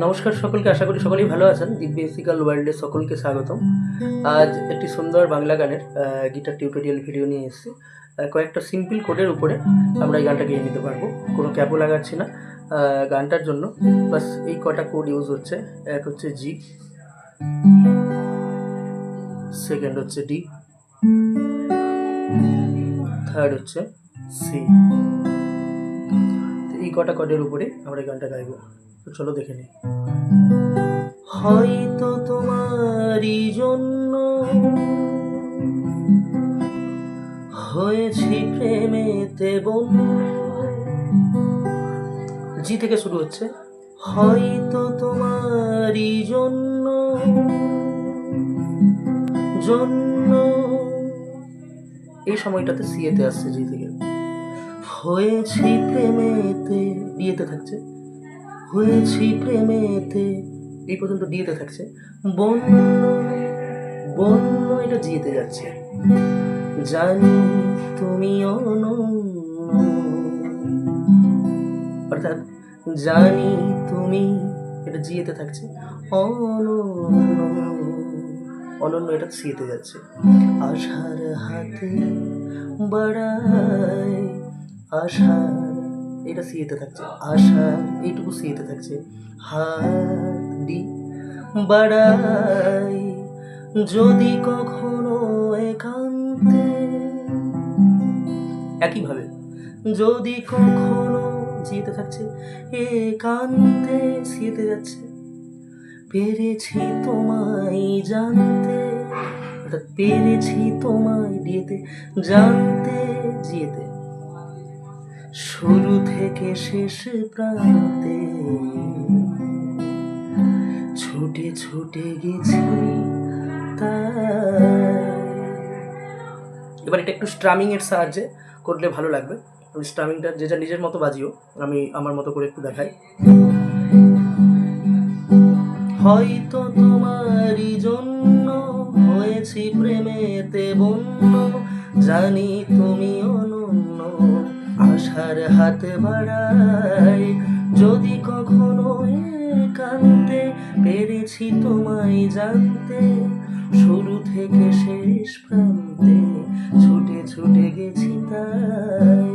নমস্কার সকলকে, আশা করি সকলেই ভালো আছেন। দিব্যেসিক্যাল ওয়ার্ল্ডে সকলকে স্বাগতম। আজ একটি সুন্দর বাংলা গানের গিটার টিউটোরিয়াল ভিডিও নিয়ে এসেছি। কয়েকটা সিম্পল কোডের উপরে আমরা এই গানটা গেয়ে নিতে পারবো, কোনো ক্যাপও লাগাচ্ছি না। গানটার জন্য বাস এই কটা কোড ইউজ হচ্ছে। এক হচ্ছে জি, সেকেন্ড হচ্ছে ডি, থার্ড হচ্ছে সি। এই কটা কোডের উপরে আমরা এই গানটা গাইবো। তো চলো দেখে নিই। হয়তো তোমারই জন্য হয়েছি প্রেমেতে বন্য। জি থেকে শুরু হচ্ছে। হয়তো তোমারই জন্য জন্য এই সময়টাতে সিএতে আসছে জি থেকে। হয়েছি প্রেমেতে, ডিএতে থাকছে। হয়েছি প্রেমেতে, এই পর্যন্ত ডিএতে থাকছে। বন্য বন্য এটা জিতে যাচ্ছে। জানি তুমি অনন্য, অর্থাৎ জানি তুমি, এটা জিতে থাকছে। অনন্য এটা সিতে যাচ্ছে। আশার হাতে বাড়াই, আশার এটা সিতে থাকছে। আশা এইটুকু সিতে থাকছে। হাত ডি বাড়াই, যদি কখনো একান্তে, একইভাবে যদি কখনো জিতে থাকছে। একান্তে সিতে যাচ্ছে। পেরেছি তোমায় জানতে, অর্থাৎ পেরেছি তোমায় ডিয়েতে জানতে, জিয়েতে। শুরু থেকে শেষ প্রান্তে ছুটে ছুটে গেছি তাই। এবার এটা একটু স্ট্রামিং এর সাহায্যে করলে ভালো লাগবে। আমি স্ট্রামিংটা যে যা নিজের মতো বাজিও, আমি আমার মতো করে একটু দেখাই। হয়তো তোমারই জন্য হয়েছি প্রেমেতে বন্য, জানি তুমি অনন্য, আশার হাত বাড়াই, যদি কখনো একান্তে, পেরেছি তোমায় জানতে, শুরু থেকে শেষ প্রান্তে ছুটে ছুটে গেছি তাই।